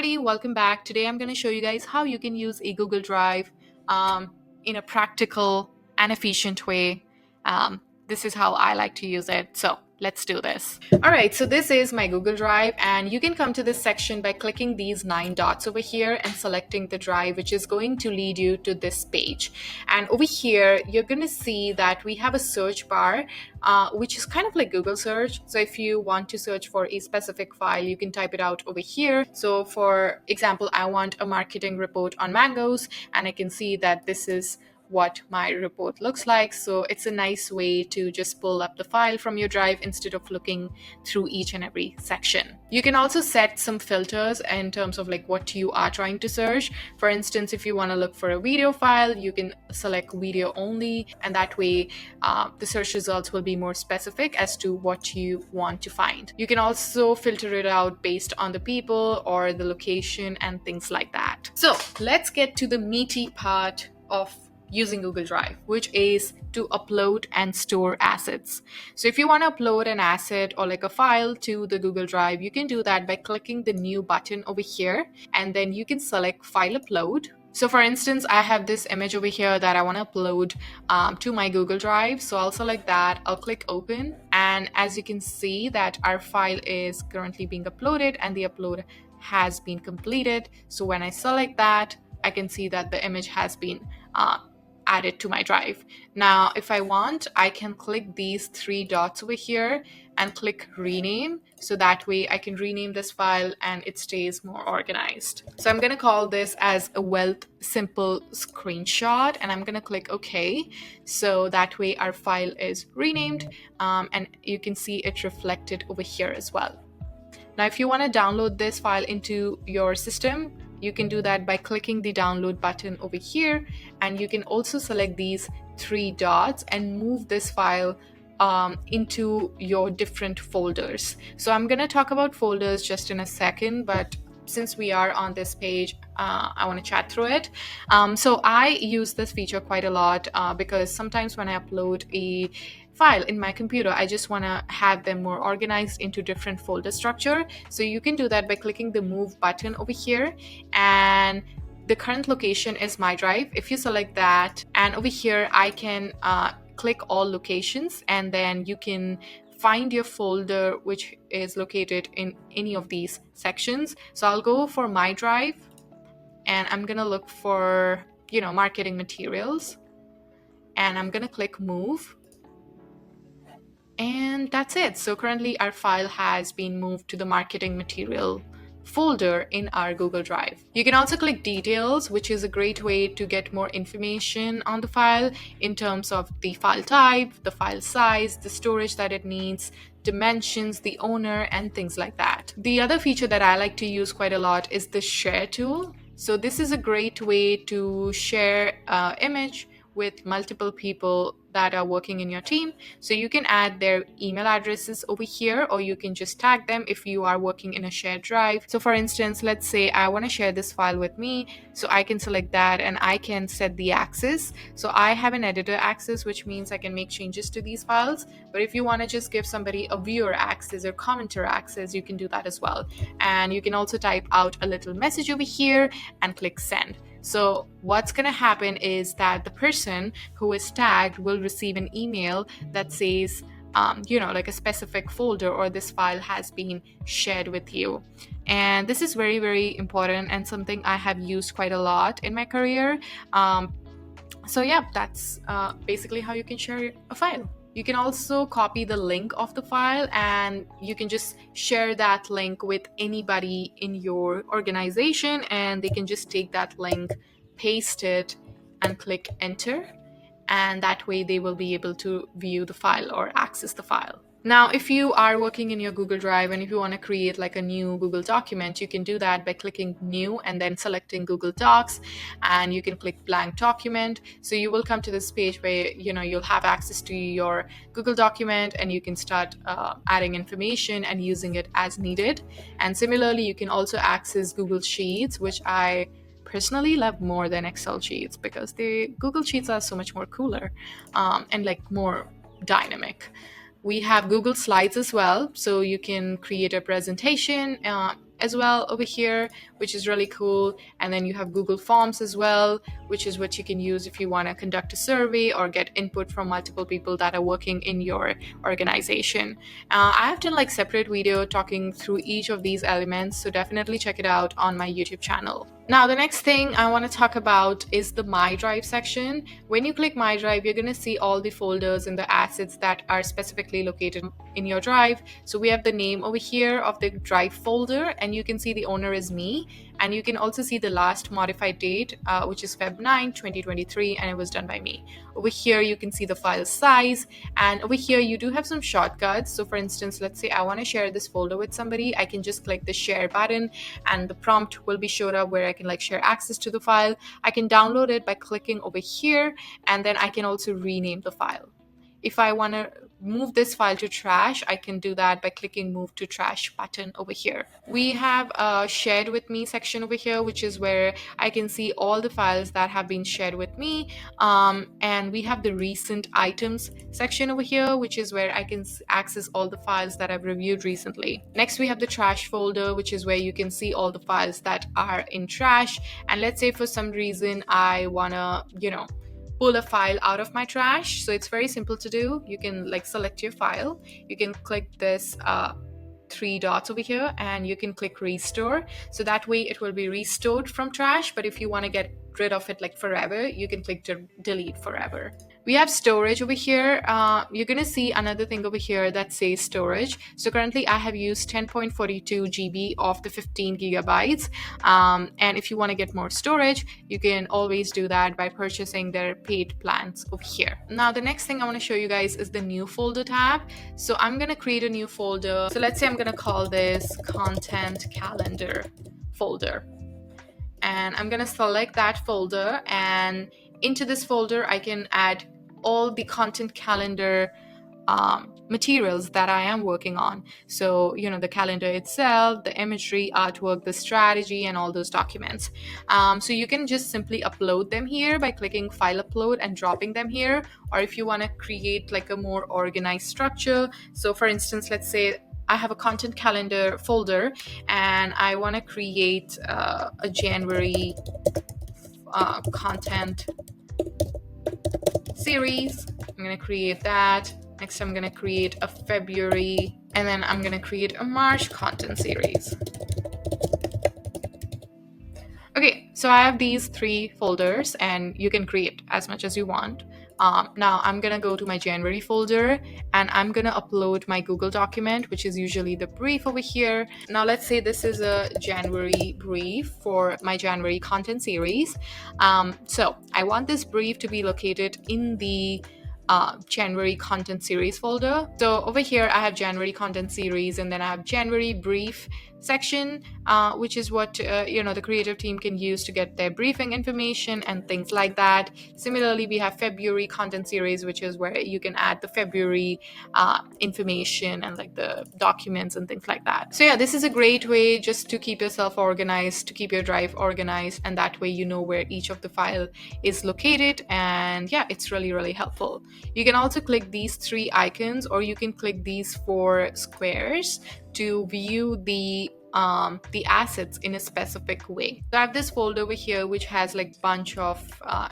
everybody, welcome back. Today I'm going to show you guys how you can use a Google Drive in a practical and efficient way. This is how I like to use it. So let's do this. All right, so this is my Google Drive, and you can come to this section by clicking these 9 dots over here and selecting the drive, which is going to lead you to this page. And over here, you're going to see that we have a search bar, which is kind of like Google search. So if you want to search for a specific file, you can type it out over here. So for example, I want a marketing report on mangoes, and I can see that this is what my report looks like. So it's a nice way to just pull up the file from your drive instead of looking through each and every section. You can also set some filters in terms of like what you are trying to search. For instance, if you want to look for a video file, you can select video only, and that way the search results will be more specific as to what you want to find. You can also filter it out based on the people or the location and things like that. So let's get to the meaty part of using Google Drive, which is to upload and store assets. So if you want to upload an asset or like a file to the Google Drive, you can do that by clicking the new button over here, and then you can select file upload. So for instance, I have this image over here that I want to upload to my Google Drive. So I'll select that, I'll click open, and as you can see that our file is currently being uploaded and the upload has been completed. So when I select that, I can see that the image has been added to my drive. Now, if I want, I can click these 3 dots over here and click rename. So that way I can rename this file and it stays more organized. So I'm going to call this as a Wealthsimple screenshot, and I'm going to click OK. So that way our file is renamed, and you can see it reflected over here as well. Now, if you want to download this file into your system, you can do that by clicking the download button over here, and you can also select these 3 dots and move this file into your different folders. So I'm going to talk about folders just in a second, but since we are on this page, I want to chat through it. So I use this feature quite a lot because sometimes when I upload a file in my computer, I just want to have them more organized into different folder structure. So you can do that by clicking the move button over here, and the current location is my drive. If you select that, and over here I can click all locations, and then you can find your folder which is located in any of these sections. So I'll go for my drive, and I'm gonna look for marketing materials, and I'm gonna click move. And that's it. So currently our file has been moved to the marketing material folder in our Google Drive. You can also click details, which is a great way to get more information on the file in terms of the file type, the file size, the storage that it needs, dimensions, the owner, and things like that. The other feature that I like to use quite a lot is the share tool. So this is a great way to share an image with multiple people that are working in your team. So you can add their email addresses over here, or you can just tag them if you are working in a shared drive. So for instance, let's say I want to share this file with me, so I can select that and I can set the access. So I have an editor access, which means I can make changes to these files. But if you want to just give somebody a viewer access or commenter access, you can do that as well. And you can also type out a little message over here and click send. So what's going to happen is that the person who is tagged will receive an email that says, like a specific folder or this file has been shared with you. And this is very, very important and something I have used quite a lot in my career. So yeah, that's basically how you can share a file. You can also copy the link of the file, and you can just share that link with anybody in your organization, and they can just take that link, paste it, and click enter. And that way they will be able to view the file or access the file. Now, if you are working in your Google Drive and if you want to create like a new Google document, you can do that by clicking new and then selecting Google Docs, and you can click blank document. So you will come to this page where you'll have access to your Google document, and you can start adding information and using it as needed. And similarly, you can also access Google Sheets, which I personally love more than Excel sheets because the Google Sheets are so much more cooler and like more dynamic. We have Google Slides as well, so you can create a presentation as well over here, which is really cool. And then you have Google Forms as well, which is what you can use if you want to conduct a survey or get input from multiple people that are working in your organization. I have done like separate video talking through each of these elements, so definitely check it out on my YouTube channel. Now, the next thing I want to talk about is the My Drive section. When you click My Drive, you're going to see all the folders and the assets that are specifically located in your drive. So we have the name over here of the drive folder, and you can see the owner is me. And you can also see the last modified date, which is Feb 9, 2023, and it was done by me. Over here, you can see the file size, and over here, you do have some shortcuts. So for instance, let's say I want to share this folder with somebody. I can just click the share button, and the prompt will be showed up where I can like share access to the file. I can download it by clicking over here, and then I can also rename the file. If I want to move this file to trash, I can do that by clicking move to trash button over here. We have a shared with me section over here, which is where I can see all the files that have been shared with me. And we have the recent items section over here, which is where I can access all the files that I've reviewed recently. Next, we have the trash folder, which is where you can see all the files that are in trash. And let's say for some reason I want to, pull a file out of my trash. So it's very simple to do. You can like select your file. You can click this three dots over here, and you can click restore. So that way it will be restored from trash. But if you want to get rid of it like forever, you can click delete forever. We have storage over here. You're going to see another thing over here that says storage. So currently I have used 10.42 GB of the 15 gigabytes. And if you want to get more storage, you can always do that by purchasing their paid plans over here. Now, the next thing I want to show you guys is the new folder tab. So I'm going to create a new folder. So let's say I'm going to call this content calendar folder. And I'm going to select that folder, and into this folder I can add all the content calendar materials that I am working on. So, the calendar itself, the imagery, artwork, the strategy, and all those documents. So you can just simply upload them here by clicking file upload and dropping them here. Or if you want to create like a more organized structure. So for instance, let's say I have a content calendar folder and I want to create a January content series. I'm going to create that. Next, I'm going to create a February, and then I'm going to create a March content series. Okay, so I have these three folders, and you can create as much as you want. Now I'm gonna go to my January folder, and I'm gonna upload my Google document, which is usually the brief over here. Now let's say this is a January brief for my January content series. So I want this brief to be located in the January content series folder. So over here I have January content series, and then I have January brief section, which is what the creative team can use to get their briefing information and things like that. Similarly, we have February content series, which is where you can add the February information and like the documents and things like that. So yeah, this is a great way just to keep yourself organized, to keep your drive organized, and that way you know where each of the file is located. And yeah, it's really, really helpful. You can also click these three icons, or you can click these four squares to view the assets in a specific way. So I have this folder over here which has like bunch of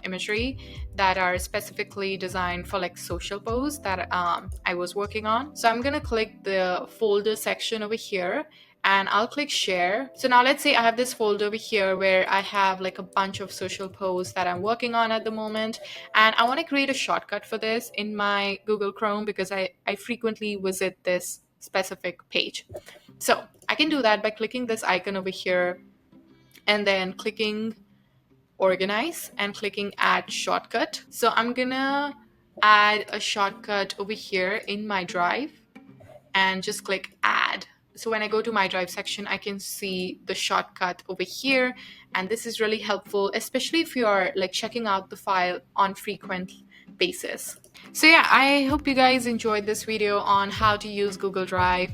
imagery that are specifically designed for like social posts that I was working on. So I'm gonna click the folder section over here, and I'll click share. So now let's say I have this folder over here where I have like a bunch of social posts that I'm working on at the moment, and I want to create a shortcut for this in my Google Chrome because I frequently visit this specific page. So I can do that by clicking this icon over here, and then clicking organize and clicking add shortcut. So I'm gonna add a shortcut over here in my drive and just click add. So when I go to my drive section, I can see the shortcut over here, and this is really helpful, especially if you're like checking out the file on frequent basis. So yeah, I hope you guys enjoyed this video on how to use Google Drive.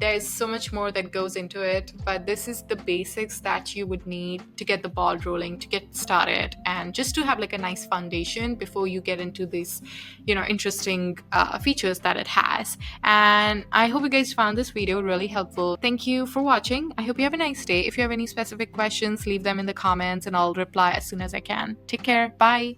There's so much more that goes into it, but this is the basics that you would need to get the ball rolling, to get started, and just to have like a nice foundation before you get into these, interesting features that it has. And I hope you guys found this video really helpful. Thank you for watching. I hope you have a nice day. If you have any specific questions, leave them in the comments and I'll reply as soon as I can. Take care. Bye.